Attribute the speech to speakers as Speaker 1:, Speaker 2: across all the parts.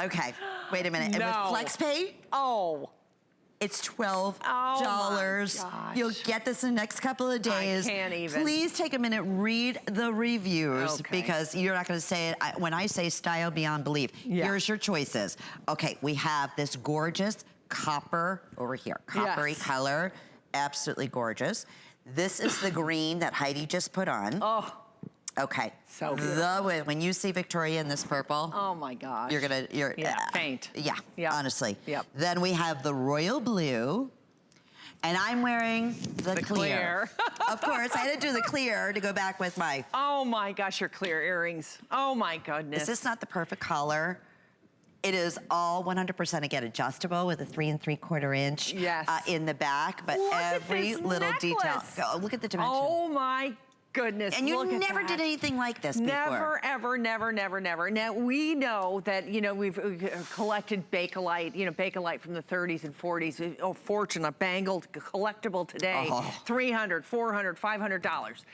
Speaker 1: Okay, wait a minute.
Speaker 2: No.
Speaker 1: And with FlexPay, it's $12.
Speaker 2: Oh
Speaker 1: You'll get this in the next couple of days.
Speaker 2: I can't even.
Speaker 1: Please take a minute, read the reviews, because you're not gonna say it. When I say style beyond belief, here's your choices. Okay, we have this gorgeous copper over here, coppery color, absolutely gorgeous. This is the green that Heidi just put on. Okay.
Speaker 2: So beautiful.
Speaker 1: When you see Victoria in this purple,
Speaker 2: oh my gosh,
Speaker 1: you're
Speaker 2: faint.
Speaker 1: Yeah, honestly.
Speaker 2: Yep.
Speaker 1: Then we have the royal blue, and I'm wearing the clear. Of course, I had to do the clear to go back with my.
Speaker 2: Oh my gosh, your clear earrings. Oh my goodness.
Speaker 1: Is this not the perfect collar? It is all 100% again adjustable with a 3 3/4 inch in the back, but
Speaker 2: look
Speaker 1: every little detail. Look at the dimension.
Speaker 2: Oh my goodness.
Speaker 1: And you never did anything like this before.
Speaker 2: Never, ever, never, never, never. Now, we know that, you know, we've collected Bakelite, you know, Bakelite from the 30s and 40s. Oh, fortune, a bangled collectible today. $300, $400, $500.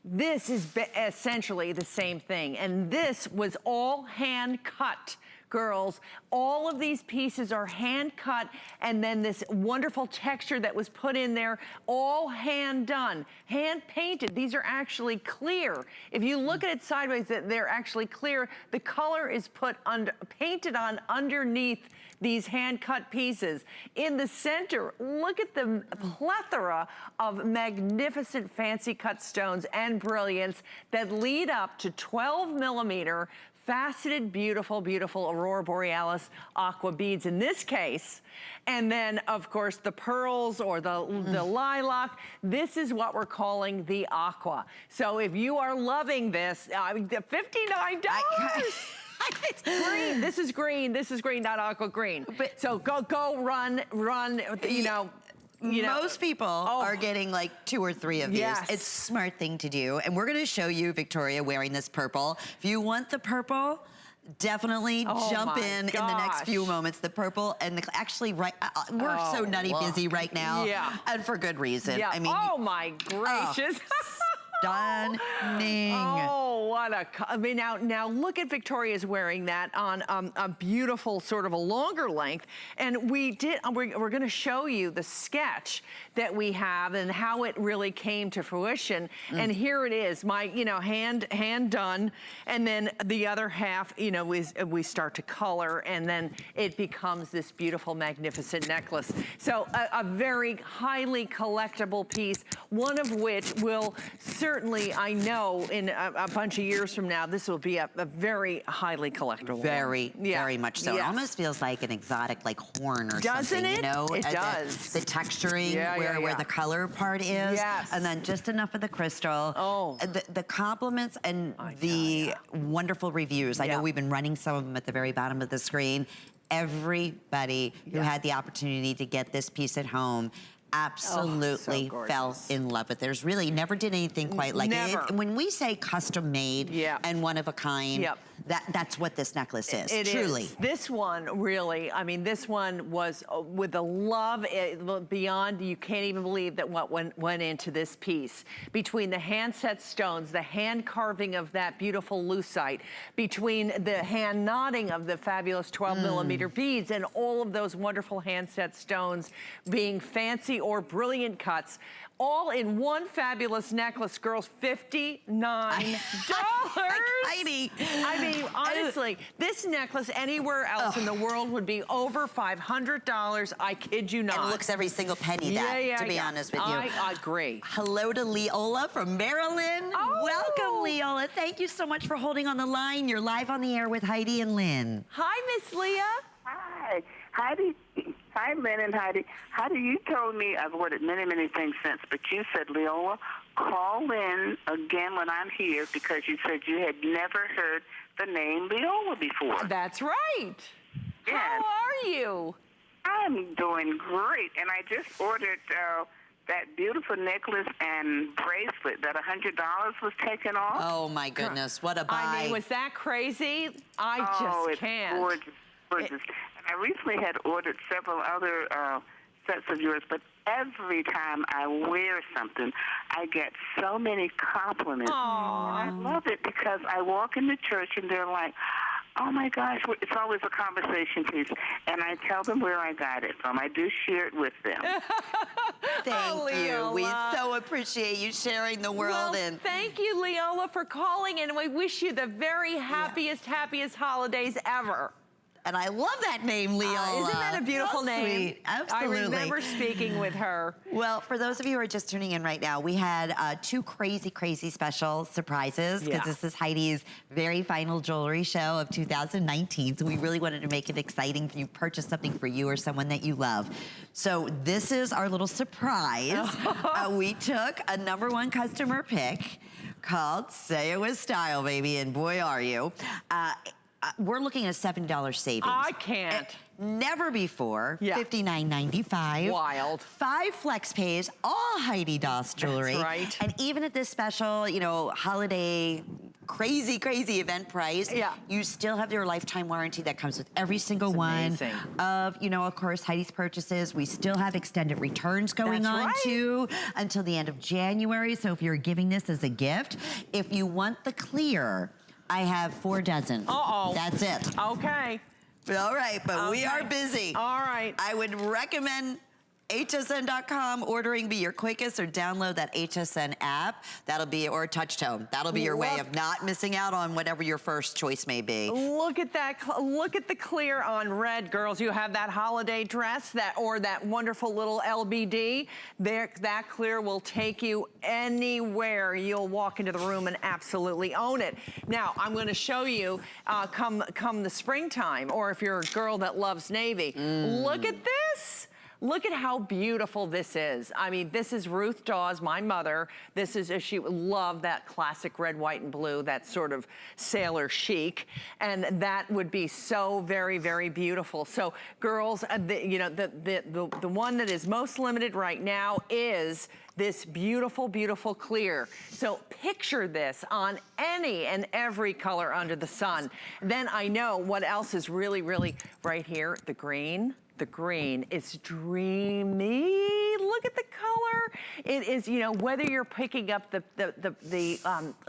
Speaker 2: This is essentially the same thing. And this was all hand cut. Girls, all of these pieces are hand cut, and then this wonderful texture that was put in there, all hand done, hand painted. These are actually clear. If you look at it sideways, they're actually clear. The color is painted on underneath these hand cut pieces. In the center, look at the plethora of magnificent fancy cut stones and brilliance that lead up to 12 millimeter faceted, beautiful, beautiful Aurora Borealis aqua beads in this case. And then, of course, the pearls or the lilac. This is what we're calling the aqua. So if you are loving this, $59. Green, this is green, not aqua green. But so go run, you know. Most people are getting like 2 or 3 of these. It's a smart thing to do. And we're gonna show you Victoria wearing this purple. If you want the purple, definitely jump in the next few moments. The purple and actually we're so nutty busy right now. And for good reason. I mean, oh my gracious. Stunning. Oh, what I mean, now look at Victoria's wearing that on a beautiful sort of a longer length. And we're gonna show you the sketch that we have and how it really came to fruition. And here it is, my, hand done. And then the other half, we start to color, and then it becomes this beautiful, magnificent necklace. So a very highly collectible piece, one of which will certainly, I know, in a bunch of years from now, this will be a very highly collectible.
Speaker 1: Very much so. It almost feels like an exotic, like horn or something,
Speaker 2: it?
Speaker 1: you know?
Speaker 2: It does.
Speaker 1: The texturing, where the color part is, and then just enough of the crystal. The compliments and the wonderful reviews. I know we've been running some of them at the very bottom of the screen. Everybody who had the opportunity to get this piece at home absolutely fell in love with it. There's really never did anything quite like it. When we say custom made and one of a kind, that's what this necklace is. It truly.
Speaker 2: This one really, I mean, this one was with the love beyond, you can't even believe that what went into this piece. Between the hand set stones, the hand carving of that beautiful lucite, between the hand knotting of the fabulous 12 millimeter beads, and all of those wonderful hand set stones being fancy or brilliant cuts, all in one fabulous necklace, girls. $59.
Speaker 1: Heidi.
Speaker 2: I mean, honestly, this necklace anywhere else in the world would be over $500. I kid you not.
Speaker 1: And it looks every single penny that, to be honest with you.
Speaker 2: I agree.
Speaker 1: Hello to Leola from Maryland. Welcome, Leola. Thank you so much for holding on the line. You're live on the air with Heidi and Lynn.
Speaker 2: Hi, Miss Leah.
Speaker 3: Hi. Heidi. Hi, Lynn and Heidi. Heidi, you told me, I've ordered many, many things since, but you said, Leola, call in again when I'm here, because you said you had never heard the name Leola before.
Speaker 2: That's right. Yes. How are you?
Speaker 3: I'm doing great, and I just ordered that beautiful necklace and bracelet that $100 was taken off.
Speaker 1: Oh, my goodness. What a buy.
Speaker 2: I mean, was that crazy? I just can't.
Speaker 3: Oh, it's gorgeous. I recently had ordered several other sets of yours, but every time I wear something, I get so many compliments.
Speaker 2: Aww.
Speaker 3: I love it because I walk into church and they're like, Oh my gosh, it's always a conversation piece, and I tell them where I got it from. I do share it with them.
Speaker 1: Thank you. We so appreciate you sharing the world.
Speaker 2: Well, thank you, Leola, for calling, and we wish you the very happiest holidays ever.
Speaker 1: And I love that name, Leola.
Speaker 2: Isn't that a beautiful name?
Speaker 1: Sweet. Absolutely.
Speaker 2: I remember speaking with her.
Speaker 1: Well, for those of you who are just tuning in right now, we had 2 crazy special surprises because this is Heidi's very final jewelry show of 2019. So we really wanted to make it exciting for you to purchase something for you or someone that you love. So this is our little surprise. We took a #1 customer pick called Say It With Style, baby, and boy are you. We're looking at $70 savings.
Speaker 2: I can't.
Speaker 1: Never before. $59.95.
Speaker 2: Wild.
Speaker 1: 5 flex pays, all Heidi Daus jewelry.
Speaker 2: That's right.
Speaker 1: And even at this special, holiday crazy event price, you still have your lifetime warranty that comes with every single one of, of course, Heidi's purchases. We still have extended returns going on too until the end of January. So if you're giving this as a gift, if you want the clear, I have 4 dozen. That's it.
Speaker 2: Okay.
Speaker 1: All right, but we are busy.
Speaker 2: All right.
Speaker 1: I would recommend hsn.com, ordering be your quickest, or download that HSN app. That'll be, or touch tone. That'll be your way of not missing out on whatever your first choice may be.
Speaker 2: Look at that, look at the clear on red, girls. You have that holiday dress, or that wonderful little LBD. That clear will take you anywhere. You'll walk into the room and absolutely own it. Now, I'm gonna show you, come the springtime, or if you're a girl that loves navy, look at this. Look at how beautiful this is. I mean, this is Ruth Dawes, my mother. This is, she would love that classic red, white, and blue, that sort of sailor chic. And that would be so very beautiful. So girls, the one that is most limited right now is this beautiful clear. So picture this on any and every color under the sun. Then I know what else is really right here, the green. The green is dreamy. Look at the color. It is, whether you're picking up the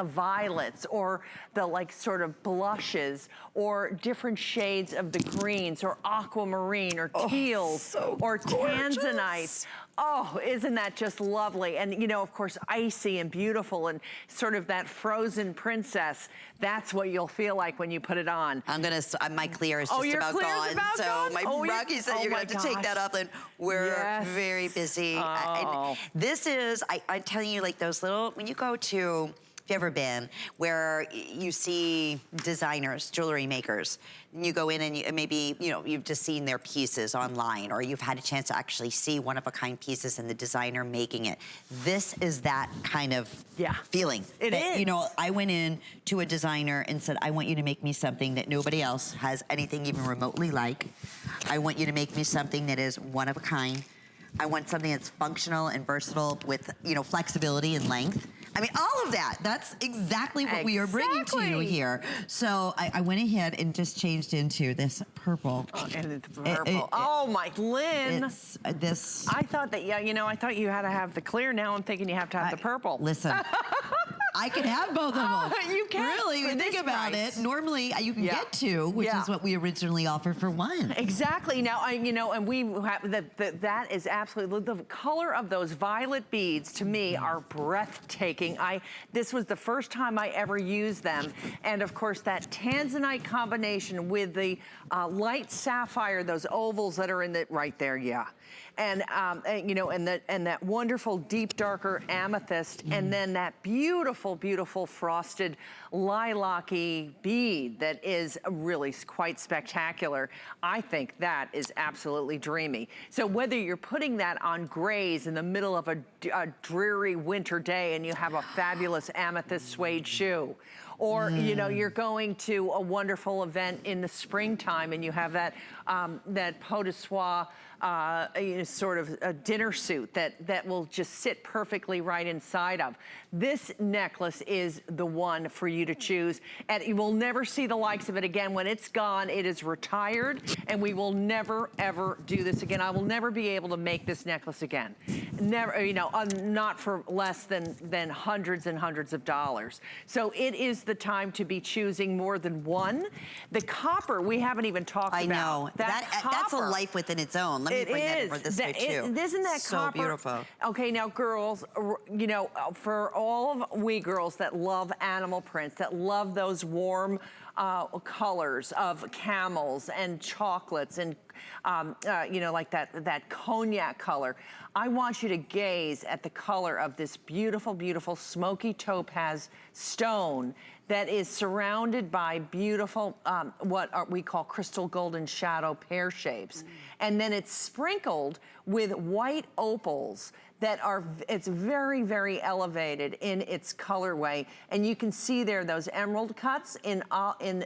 Speaker 2: violets or the sort of blushes or different shades of the greens or aquamarine or teals or tanzanites. Oh, isn't that just lovely? And of course, icy and beautiful and sort of that frozen princess. That's what you'll feel like when you put it on.
Speaker 1: My clear is just about gone. My Rocky said you're gonna have to take that off, and we're very busy. This is, I'm telling you, like those little, when you go to, if you've ever been, where you see designers, jewelry makers, and you go in and maybe, you've just seen their pieces online, or you've had a chance to actually see one-of-a-kind pieces and the designer making it. This is that kind of feeling.
Speaker 2: It is.
Speaker 1: I went in to a designer and said, I want you to make me something that nobody else has anything even remotely like. I want you to make me something that is one of a kind. I want something that's functional and versatile with, flexibility and length. I mean, all of that. That's exactly what we are bringing to you here. So I went ahead and just changed into this purple.
Speaker 2: And it's purple. Oh, my Lynn.
Speaker 1: It's this.
Speaker 2: I thought that, I thought you had to have the clear. Now I'm thinking you have to have the purple.
Speaker 1: Listen. I can have both of them.
Speaker 2: You can.
Speaker 1: Really, when you think about it, normally you can get 2, which is what we originally offered for 1.
Speaker 2: Exactly. Now, and we have, that is absolutely, the color of those violet beads to me are breathtaking. This was the first time I ever used them. And of course, that tanzanite combination with the light sapphire, those ovals that are in the, right there, and that wonderful deep darker amethyst, and then that beautiful frosted lilac-y bead that is really quite spectacular. I think that is absolutely dreamy. So whether you're putting that on grays in the middle of a dreary winter day and you have a fabulous amethyst suede shoe, or you're going to a wonderful event in the springtime and you have that pot de soie sort of a dinner suit that will just sit perfectly right inside of. This necklace is the one for you to choose, and you will never see the likes of it again. When it's gone, it is retired, and we will never ever do this again. I will never be able to make this necklace again. Never, not for less than hundreds and hundreds of dollars. So it is the time to be choosing more than one. The copper, we haven't even talked about.
Speaker 1: I know. That's a
Speaker 2: copper,
Speaker 1: life within its own. Let me bring that over this way too.
Speaker 2: Isn't that
Speaker 1: so
Speaker 2: copper?
Speaker 1: Beautiful.
Speaker 2: Okay, now girls, you know, for all of we girls that love animal prints, that love those warm colors of camels and chocolates and you know, like that cognac color. I want you to gaze at the color of this beautiful, beautiful smoky topaz stone that is surrounded by beautiful, what we call crystal golden shadow pear shapes. And then it's sprinkled with white opals that are, it's very, very elevated in its colorway. And you can see there those emerald cuts in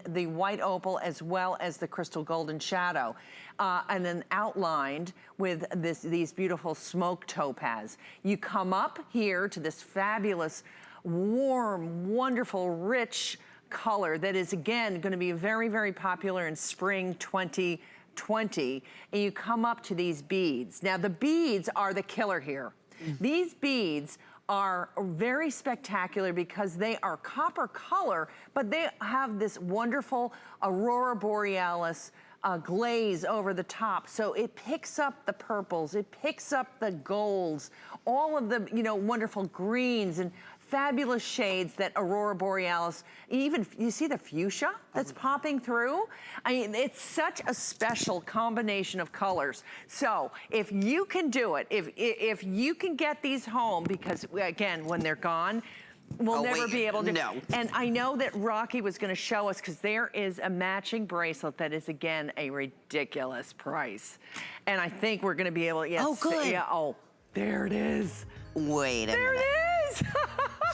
Speaker 2: the white opal as well as the crystal golden shadow. And then outlined with these beautiful smoke topaz. You come up here to this fabulous, warm, wonderful, rich color that is, again, gonna be very, very popular in spring 2020. And you come up to these beads. Now, the beads are the killer here. These beads are very spectacular because they are copper color, but they have this wonderful aurora borealis glaze over the top. So it picks up the purples, it picks up the golds, all of the, you know, wonderful greens and fabulous shades that aurora borealis, even, you see the fuchsia that's popping through? I mean, it's such a special combination of colors. So if you can do it, if you can get these home, because again, when they're gone, we'll never be able to.
Speaker 1: No.
Speaker 2: And I know that Rocky was gonna show us, because there is a matching bracelet that is, again, a ridiculous price. And I think we're gonna be able to, yes.
Speaker 1: Oh, good.
Speaker 2: Yeah, oh, there it is.
Speaker 1: Wait a minute.
Speaker 2: There it is.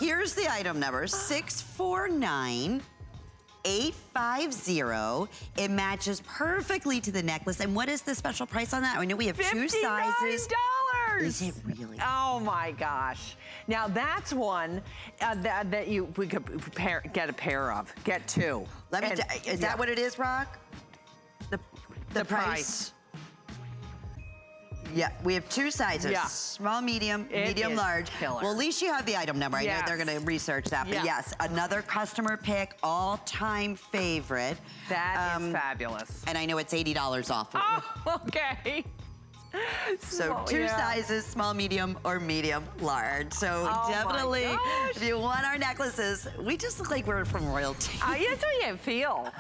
Speaker 1: Here's the item number, 649850. It matches perfectly to the necklace. And what is the special price on that? I know we have two sizes.
Speaker 2: $59.
Speaker 1: Is it really?
Speaker 2: Oh my gosh. Now that's one that we could get a pair of, get two.
Speaker 1: Let me, is that what it is, Rock? The price? Yeah, we have two sizes, small, medium, medium, large.
Speaker 2: Killer.
Speaker 1: Well, at least you have the item number. I know they're gonna research that, but yes, another customer pick, all-time favorite.
Speaker 2: That is fabulous.
Speaker 1: And I know it's $80 off.
Speaker 2: Oh, okay.
Speaker 1: So two sizes, small, medium, or medium, large. So definitely, if you want our necklaces, we just look like we're from royalty.
Speaker 2: That's how you feel.